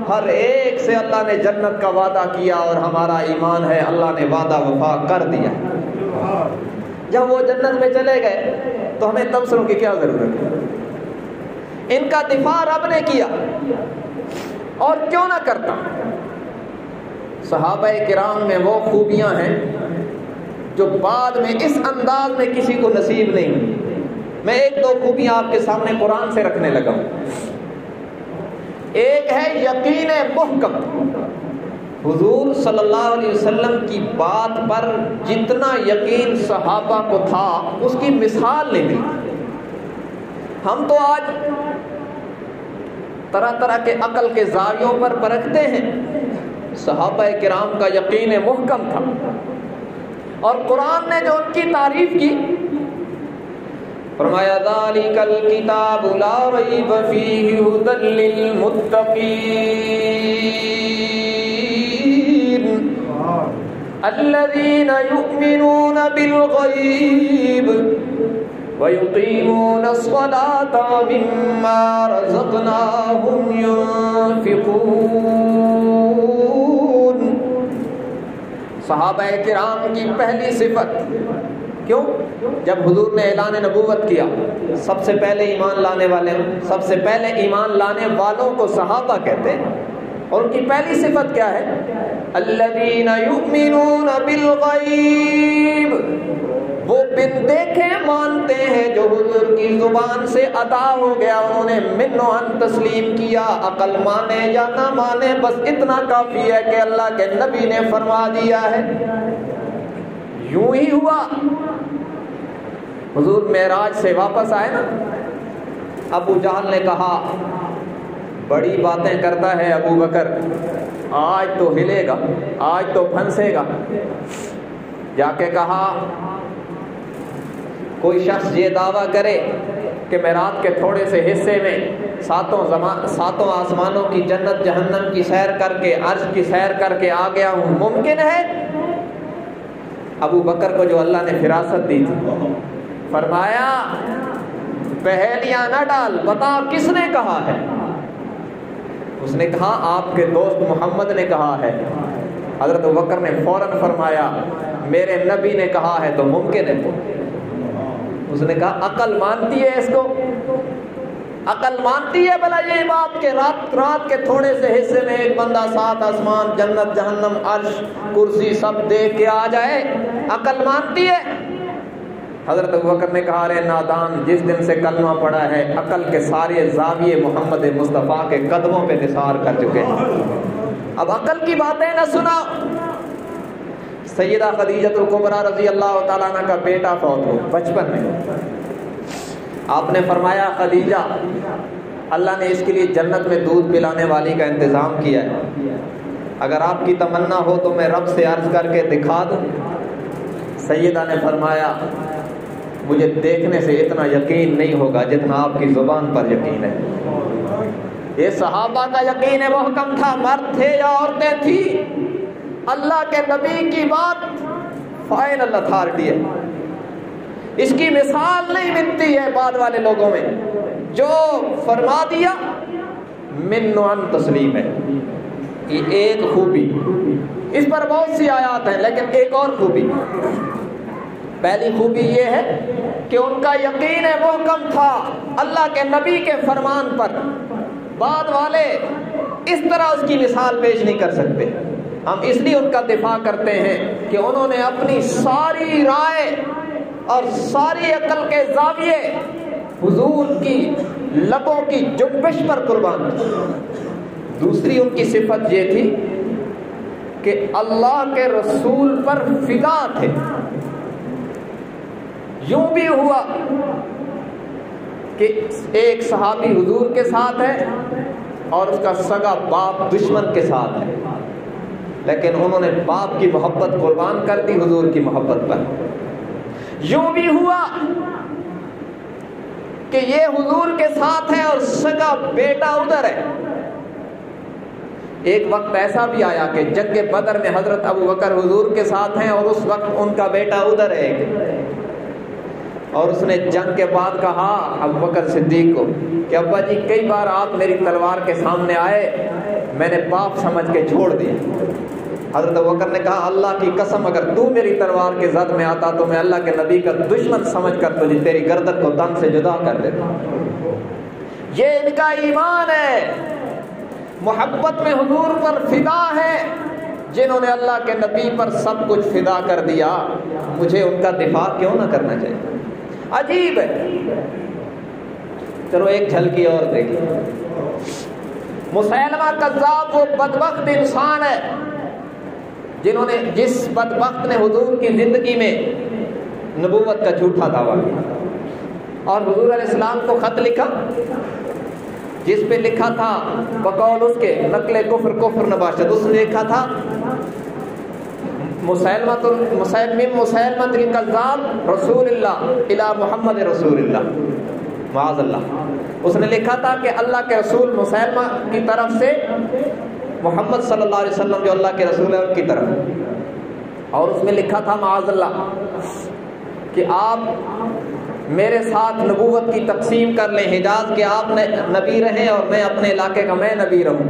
ہر ایک سے اللہ نے جنت کا وعدہ کیا اور ہمارا ایمان ہے اللہ نے وعدہ وفا کر دیا. جب وہ جنت میں چلے گئے تو ہمیں تبصروں کی کیا ضرورت ہے. ان کا دفاع رب نے کیا اور کیوں نہ کرتا. صحابہ کرام میں وہ خوبیاں ہیں جو بعد میں اس انداز میں کسی کو نصیب نہیں ہوئی. میں 1-2 خوبیاں آپ کے سامنے قرآن سے رکھنے لگا ہوں. ایک ہے یقین محکم. حضور صلی اللہ علیہ وسلم کی بات پر جتنا یقین صحابہ کو تھا اس کی مثال نہیں ملی. ہم تو آج طرح طرح کے عقل کے زاویوں پر پرکھتے ہیں. صحابہ کرام کا یقین محکم تھا اور قرآن نے جو ان کی تعریف کی فرمایا ذالک الکتاب لا ریب فیہ ھدی للمتقین الذین یؤمنون بالغیب وَيُقِيمُونَ الصَّلَاةَ وَمِمَّا رَزَقْنَاهُمْ يُنْفِقُونَ۔ صحابہ کرام کی پہلی صفت، کیوں؟ جب حضور نے اعلان نبوت کیا، سب سے پہلے ایمان لانے والے، سب سے پہلے ایمان لانے والوں کو صحابہ کہتے ہیں، اور ان کی پہلی صفت کیا ہے؟ الذین یؤمنون بالغیب، وہ بن دیکھے مانتے ہیں جو حضور کی زبان سے ادا ہو گیا، انہوں نے من و عن تسلیم کیا، عقل مانے یا نہ مانے بس اتنا کافی ہے کہ اللہ کے نبی نے فرما دیا ہے۔ یوں ہی ہوا، حضور معراج سے واپس آئے نا، ابو جہل نے کہا بڑی باتیں کرتا ہے ابو بکر، آج تو ہلے گا، آج تو پھنسے گا۔ جا کے کہا کوئی شخص یہ دعویٰ کرے کہ میں رات کے تھوڑے سے حصے میں ساتوں آسمانوں کی جنت جہنم کی سیر کر کے، عرش کی سیر کر کے آ گیا ہوں، ممکن ہے؟ ابو بکر کو جو اللہ نے فراست دی تھی، فرمایا پہیلیاں نہ ڈال، بتا کس نے کہا ہے؟ اس نے کہا آپ کے دوست محمد نے کہا ہے۔ حضرت ابو بکر نے فوراً فرمایا میرے نبی نے کہا ہے تو ممکن ہے۔ اس نے کہا عقل مانتی ہے اس کو؟ عقل مانتی ہے بھلا یہ بات کہ رات کے تھوڑے سے حصے میں ایک بندہ 7 آسمان، جنت، جہنم، عرش، کرسی سب دیکھ کے آ جائے؟ عقل مانتی ہے؟ حضرت ابوبکر نے کہا رے نادان، جس دن سے کلمہ پڑا ہے عقل کے سارے زاویے محمد مصطفیٰ کے قدموں پہ نثار کر چکے ہیں، اب عقل کی باتیں نہ سنا۔ سیدہ خدیجہ الکبریٰ رضی اللہ تعالیٰ عنہ کا بیٹا فوت ہو بچپن میں، آپ نے فرمایا خدیجہ اللہ نے اس کے لیے جنت میں دودھ پلانے والی کا انتظام کیا ہے، اگر آپ کی تمنا ہو تو میں رب سے عرض کر کے دکھا دوں۔ سیدہ نے فرمایا مجھے دیکھنے سے اتنا یقین نہیں ہوگا جتنا آپ کی زبان پر یقین ہے۔ یہ صحابہ کا یقین محکم تھا، مرد تھے یا عورتیں تھی، اللہ کے نبی کی بات فائنل اتھارٹی ہے، اس کی مثال نہیں ملتی ہے بعد والے لوگوں میں، جو فرما دیا من و عن تسلیم ہے۔ یہ ایک خوبی، اس پر بہت سی آیات ہیں لیکن ایک اور خوبی، پہلی خوبی یہ ہے کہ ان کا یقین محکم تھا اللہ کے نبی کے فرمان پر، بعد والے اس طرح اس کی مثال پیش نہیں کر سکتے۔ ہم اس لیے ان کا دفاع کرتے ہیں کہ انہوں نے اپنی ساری رائے اور ساری عقل کے زاویے حضور کی لبوں کی جنبش پر قربان کی۔ دوسری ان کی صفت یہ تھی کہ اللہ کے رسول پر فدا تھے۔ یوں بھی ہوا کہ ایک صحابی حضور کے ساتھ ہے اور اس کا سگا باپ دشمن کے ساتھ ہے، لیکن انہوں نے باپ کی محبت قربان کر دی حضور کی محبت پر۔ یوں بھی ہوا کہ یہ حضور کے ساتھ ہے اور سگا بیٹا ادھر ہے۔ ایک وقت ایسا بھی آیا کہ جنگ بدر میں حضرت ابو بکر حضور کے ساتھ ہیں اور اس وقت ان کا بیٹا ادھر ہے، اور اس نے جنگ کے بعد کہا ابو بکر صدیق کو کہ ابا جی کئی بار آپ میری تلوار کے سامنے آئے، میں نے باپ سمجھ کے چھوڑ دیا۔ حضرت ابو بکر نے کہا اللہ کی قسم اگر تو میری تلوار کے زد میں آتا تو میں اللہ کے نبی کا دشمن سمجھ کر تجھے تیری گردن کو تن سے جدا کر دیتا۔ یہ ان کا ایمان ہے، محبت میں حضور پر فدا ہے، جنہوں نے اللہ کے نبی پر سب کچھ فدا کر دیا، مجھے ان کا دفاع کیوں نہ کرنا چاہیے؟ عجیب ہے۔ چلو ایک جھلکی اور دیکھیں، مسیلمہ کذاب وہ بدبخت انسان ہے جس بدبخت نے حضور کی زندگی میں نبوت کا جھوٹا دعویٰ کیا اور حضور علیہ السلام کو خط لکھا جس پہ لکھا تھا بقول اس کے نقل کفر کفر نباشد، اس نے لکھا تھا مسیلمۃ الکذاب رسول اللہ الی محمد رسول اللہ، معاذ اللہ۔ اس نے لکھا تھا کہ اللہ کے رسول مسیلمہ کی طرف سے محمد صلی اللہ علیہ وسلم جو اللہ کے رسول ہے ان کی طرف، اور اس میں لکھا تھا معاذ اللہ کہ آپ میرے ساتھ نبوت کی تقسیم کر لیں، حجاز کے آپ نبی رہیں اور میں اپنے علاقے کا میں نبی رہوں،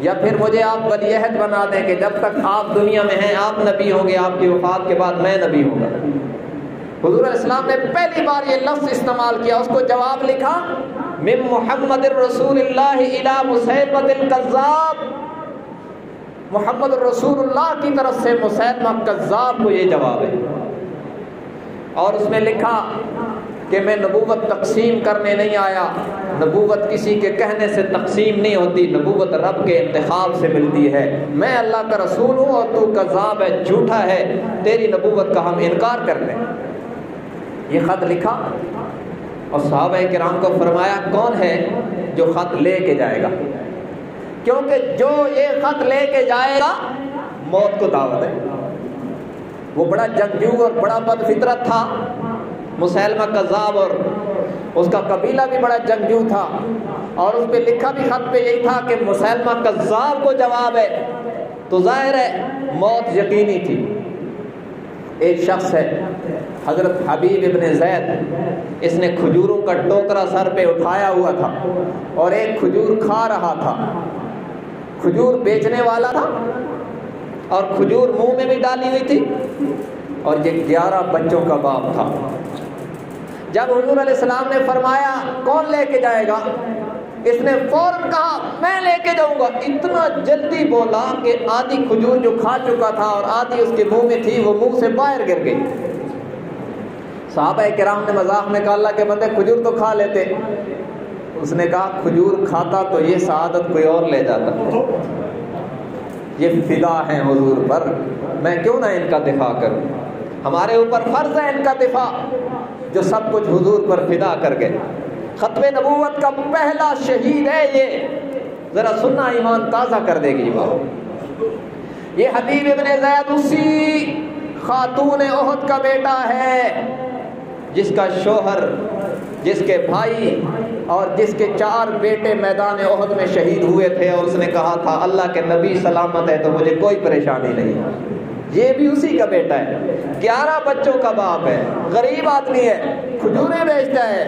یا پھر مجھے آپ ولی عہد بنا دیں کہ جب تک آپ دنیا میں ہیں آپ نبی ہوں گے، آپ کی وفات کے بعد میں نبی ہوں گا۔ حضور علیہ السلام نے پہلی بار یہ لفظ استعمال کیا، اس کو جواب لکھا من محمد الرسول اللہ الی مسیلمۃ الکذاب، محمد الرسول اللہ کی طرف سے مسیلمہ کذاب کو یہ جواب ہے۔ اور اس میں لکھا کہ میں نبوت تقسیم کرنے نہیں آیا، نبوت کسی کے کہنے سے تقسیم نہیں ہوتی، نبوت رب کے انتخاب سے ملتی ہے، میں اللہ کا رسول ہوں اور تو کذاب ہے، جھوٹا ہے، تیری نبوت کا ہم انکار کرتے ہیں۔ یہ خط لکھا اور صحابہ کرام کو فرمایا کون ہے جو خط لے کے جائے گا، کیونکہ جو یہ خط لے کے جائے گا موت کو دعوت ہے۔ وہ بڑا جنگجو اور بڑا بد فطرت تھا مسیلمہ کذاب، اور اس کا قبیلہ بھی بڑا جنگجو تھا، اور اس پہ لکھا بھی خط پہ یہی تھا کہ مسیلمہ کذاب کو جواب ہے، تو ظاہر ہے موت یقینی تھی۔ ایک شخص ہے حضرت حبیب ابن زید، اس نے کھجوروں کا ٹوکرا سر پہ اٹھایا ہوا تھا اور ایک کھجور کھا رہا تھا، کھجور بیچنے والا تھا اور کھجور منہ میں بھی ڈالی ہوئی تھی، اور یہ 11 بچوں کا باپ تھا۔ جب حضور علیہ السلام نے فرمایا کون لے کے جائے گا، اس نے فوراً کہا میں لے کے جاؤں گا، اتنا جلدی بولا کہ آدھی کھجور جو کھا چکا تھا اور آدھی اس کے منہ میں تھی وہ منہ سے باہر گر گئی۔ صحابہ کرام نے مذاق میں کہا اللہ کے بندے کھجور تو کھا لیتے، اس نے کہا کھجور کھاتا تو یہ سعادت کوئی اور لے جاتا، یہ فدا ہیں حضور پر، میں کیوں نہ ان کا دفاع کروں، ہمارے اوپر فرض ہے ان کا دفاع، جو سب کچھ حضور پر فدا کر گئے۔ ختم نبوت کا پہلا شہید ہے یہ، ذرا سننا ایمان تازہ کر دے گی بات۔ یہ حبیب ابن زید اسی خاتون احد کا بیٹا ہے جس کا شوہر، جس کے بھائی اور جس کے 4 بیٹے میدان احد میں شہید ہوئے تھے، اور اس نے کہا تھا اللہ کے نبی سلامت ہے تو مجھے کوئی پریشانی نہیں۔ یہ بھی اسی کا بیٹا ہے، 11 بچوں کا باپ ہے، غریب آدمی ہے، کھجوریں بیچتا ہے،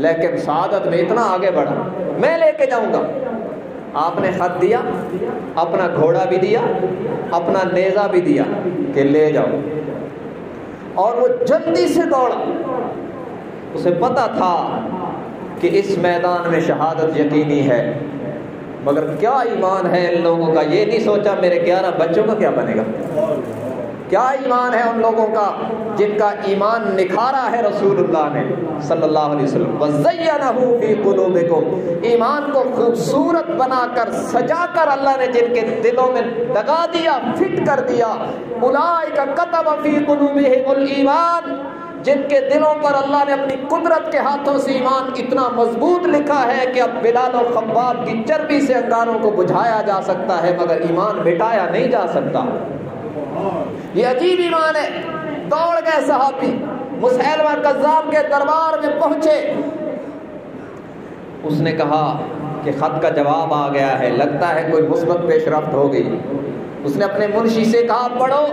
لیکن سعادت میں اتنا آگے بڑھا، میں لے کے جاؤں گا۔ آپ نے خط دیا، اپنا گھوڑا بھی دیا، اپنا نیزہ بھی دیا کہ لے جاؤ، اور وہ جلدی سے دوڑا، اسے پتا تھا کہ اس میدان میں شہادت یقینی ہے، مگر کیا ایمان ہے ان لوگوں کا، یہ نہیں سوچا میرے 11 بچوں کا کیا بنے گا، کیا ایمان ہے ان لوگوں کا جن کا ایمان نکھارا ہے رسول اللہ نے صلی اللہ علیہ وسلم۔ وَزَيَّنَهُ فِي قُلُوبِكُمْ، ایمان کو خوبصورت بنا کر سجا کر اللہ نے جن کے دلوں میں لگا دیا، فٹ کر دیا، أُولَٰئِكَ كَتَبَ فِي قُلُوبِهِمُ الْإِيمَانَ، جن کے دلوں پر اللہ نے اپنی قدرت کے ہاتھوں سے ایمان اتنا مضبوط لکھا ہے کہ اب بلال و خباب کی چربی سے انگاروں کو بجھایا جا سکتا ہے مگر ایمان مٹایا نہیں جا سکتا۔ یہ عجیب ایمان ہے۔ دوڑ گئے صحابی، مسیلمہ کذاب کے دربار میں پہنچے، اس نے کہا کہ خط کا جواب آ گیا ہے، لگتا ہے کوئی مثبت پیش رفت ہو گئی۔ اس نے اپنے منشی سے کہا پڑھو،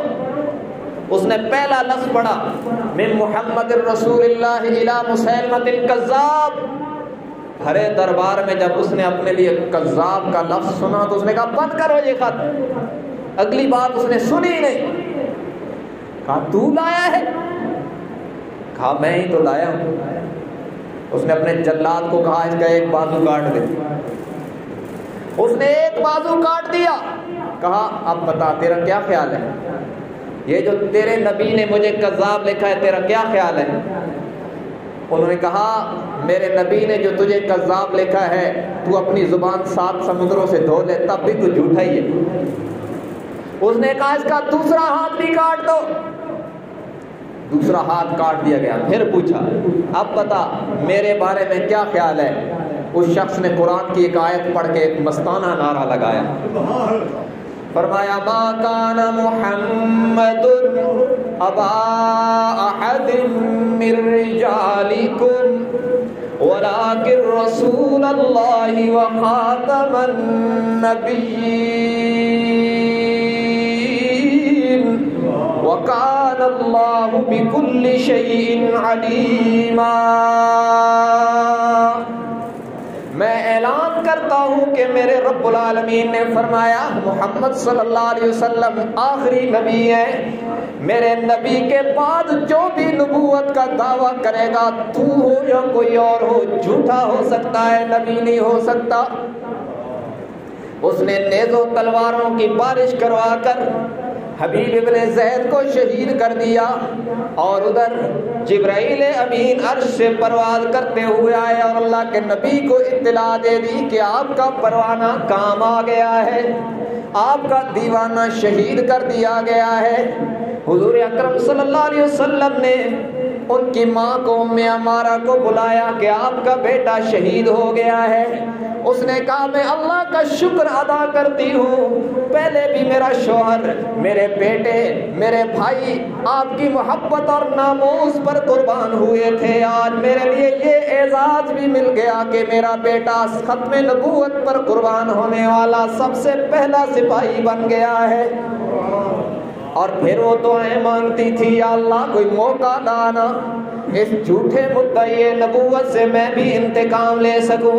اس نے پہلا لفظ پڑھا من محمد الرسول اللہ الی مسیلمۃ الکذاب۔ ہرے دربار میں جب اس نے اپنے لیے کذاب کا لفظ سنا تو اس نے کہا بند کرو یہ خط، اگلی بات اس نے سنی نہیں۔ کہا تو لایا ہے؟ کہا میں ہی تو لایا ہوں۔ اس نے اپنے جلاد کو کہا اس کا ایک بازو کاٹ دے، اس نے ایک بازو کاٹ دیا۔ کہا اب بتا تیرا کیا خیال ہے، یہ جو تیرے نبی نے مجھے کذاب لکھا ہے تیرا کیا خیال ہے؟ انہوں نے کہا میرے نبی نے جو تجھے کذاب لکھا ہے تو اپنی زبان 7 سمندروں سے دھو لے تب بھی تو جھوٹا ہی ہے۔ اس نے کہا اس کا دوسرا ہاتھ بھی کاٹ دو، دوسرا ہاتھ کاٹ دیا گیا۔ پھر پوچھا اب بتا میرے بارے میں کیا خیال ہے؟ اس شخص نے قرآن کی ایک آیت پڑھ کے ایک مستانہ نعرہ لگایا، فرمایا ما کان محمد ابا احد من رجالکم ولکن رسول اللہ وخاتم النبیین وَكَانَ اللَّهُ بِكُلِّ شَيْءٍ عَلِيمًا۔ میں اعلان کرتا ہوں کہ میرے رب العالمین نے فرمایا محمد صلی اللہ علیہ وسلم آخری نبی ہے، میرے نبی کے بعد جو بھی نبوت کا دعویٰ کرے گا، تو ہو یا کوئی اور ہو، جھوٹا ہو سکتا ہے، نبی نہیں ہو سکتا۔ اس نے نیز و تلواروں کی بارش کروا کر حبیب ابن زید کو شہید کر دیا، اور ادھر جبرائیل امین عرش سے پرواز کرتے ہوئے آئے اور اللہ کے نبی کو اطلاع دے دی کہ آپ کا پروانہ کام آ گیا ہے، آپ کا دیوانہ شہید کر دیا گیا ہے۔ حضور اکرم صلی اللہ علیہ وسلم نے ان کی ماں کو ام عمارہ کو بلایا کہ آپ کا بیٹا شہید ہو گیا ہے۔ اس نے کہا میں اللہ کا شکر ادا کرتی ہوں، پہلے بھی میرا شوہر، میرے بیٹے، میرے بھائی آپ کی محبت اور ناموس پر قربان ہوئے تھے، آج میرے لیے یہ اعزاز بھی مل گیا کہ میرا بیٹا ختم نبوت پر قربان ہونے والا سب سے پہلا سپاہی بن گیا ہے۔ اور پھر وہ دعائیں مانگتی تھی، یا اللہ کوئی موقع لانا اس جھوٹے مدعی نبوت سے میں بھی انتقام لے سکوں۔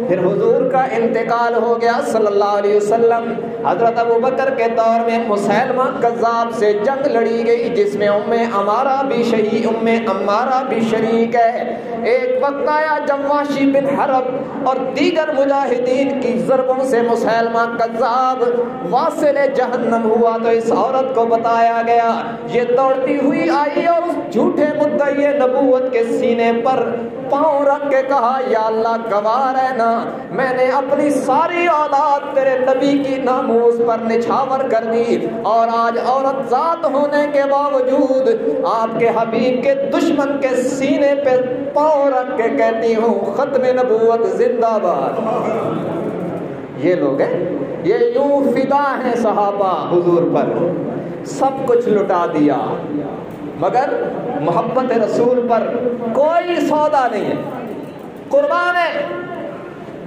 پھر حضور کا انتقال ہو گیا صلی اللہ علیہ وسلم۔ حضرت ابوبکر کے دور میں مسیلمہ کذاب سے جنگ لڑی گئی، جس میں ام عمارہ بھی شریک ہے۔ ایک وقت آیا جب وحشی بن حرب اور دیگر مجاہدین کی ضربوں سے مسیلمہ کذاب واصل جہنم ہوا، تو اس عورت کو بتایا گیا، یہ دوڑتی ہوئی آئی اور اس جھوٹے مدعی نبوت کے سینے پر پاؤں رکھ کے کہا، یا اللہ گواہ رہنا، میں نے اپنی ساری اولاد تیرے نبی کی ناموس پر نچھاور کر دی، اور آج عورت ذات ہونے کے باوجود آپ کے حبیب کے دشمن کے سینے پہ پاؤں رکھ کے کہتی ہوں ختم نبوت زندہ باد۔ یہ لوگ ہیں، یہ یوں فدا ہیں صحابہ حضور پر، سب کچھ لٹا دیا مگر محبت رسول پر کوئی سودا نہیں ہے، قربان ہے۔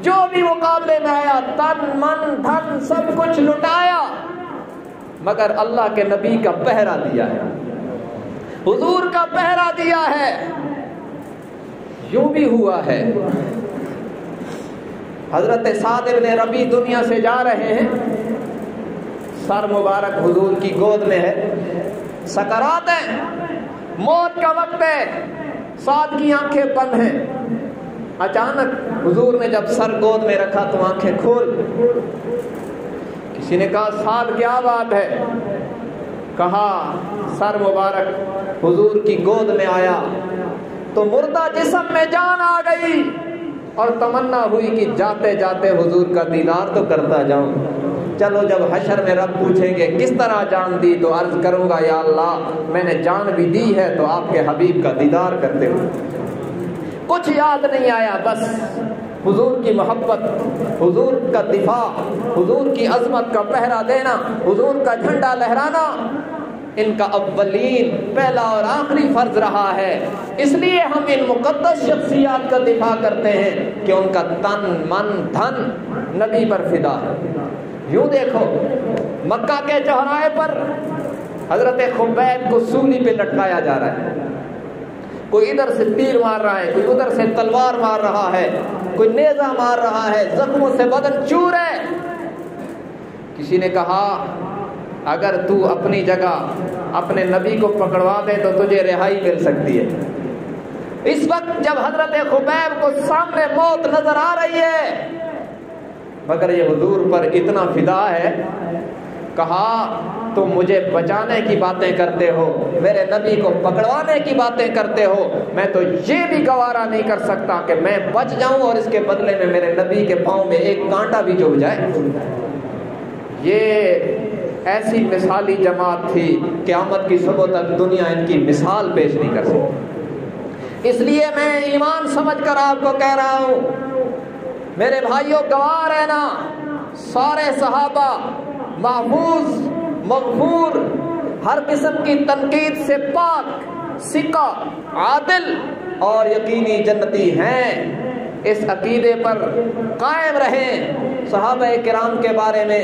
جو بھی مقابلے میں آیا تن من دھن سب کچھ لٹایا، مگر اللہ کے نبی کا پہرا دیا ہے، حضور کا پہرا دیا ہے۔ یوں بھی ہوا ہے، حضرت سعد بن ربیع دنیا سے جا رہے ہیں، سر مبارک حضور کی گود میں ہے، سکرات ہے، موت کا وقت ہے، سعد کی آنکھیں بند ہیں۔ اچانک حضور نے جب سر گود میں رکھا تو آنکھیں کھول، کسی نے کہا سعد کیا بات ہے؟ کہا سر مبارک حضور کی گود میں آیا تو مردہ جسم میں جان آ گئی، اور تمنا ہوئی کہ جاتے جاتے حضور کا دیدار تو کرتا جاؤں۔ چلو جب حشر میں رب پوچھیں گے کس طرح جان دی تو عرض کروں گا، یا اللہ میں نے جان بھی دی ہے تو آپ کے حبیب کا دیدار کرتے ہوئے۔ کچھ یاد نہیں آیا، بس حضور کی محبت، حضور کا دفاع، حضور کی عظمت کا پہرا دینا، حضور کا جھنڈا لہرانا ان کا اولین، پہلا اور آخری فرض رہا ہے۔ اس لیے ہم ان مقدس شخصیات کا دفاع کرتے ہیں کہ ان کا تن من دھن نبی پر فدا ہے۔ یوں دیکھو مکہ کے چوراہے پر حضرت خبیب کو سولی پہ لٹکایا جا رہا ہے، کوئی ادھر سے تیر مار رہا ہے، کوئی ادھر سے تلوار مار رہا ہے، کوئی نیزہ مار رہا ہے، زخموں سے بدن چور ہے۔ کسی نے کہا اگر تو اپنی جگہ اپنے نبی کو پکڑوا دے تو تجھے رہائی مل سکتی ہے۔ اس وقت جب حضرت خبیب کو سامنے موت نظر آ رہی ہے، مگر یہ حضور پر اتنا فدا ہے، کہا تم مجھے بچانے کی باتیں کرتے ہو، میرے نبی کو پکڑوانے کی باتیں کرتے ہو، میں تو یہ بھی گوارا نہیں کر سکتا کہ میں بچ جاؤں اور اس کے بدلے میں میرے نبی کے پاؤں میں ایک کانٹا بھی چبھ جائے۔ یہ ایسی مثالی جماعت تھی، قیامت کی صبح تک دنیا ان کی مثال پیش نہیں کر سکتی۔ اس لیے میں ایمان سمجھ کر آپ کو کہہ رہا ہوں، میرے بھائیوں گواہ رہنا، سارے صحابہ محفوظ، مغفور، ہر قسم کی تنقید سے پاک، ثقہ، عادل اور یقینی جنتی ہیں۔ اس عقیدے پر قائم رہیں۔ صحابہ کرام کے بارے میں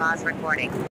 Pause recording.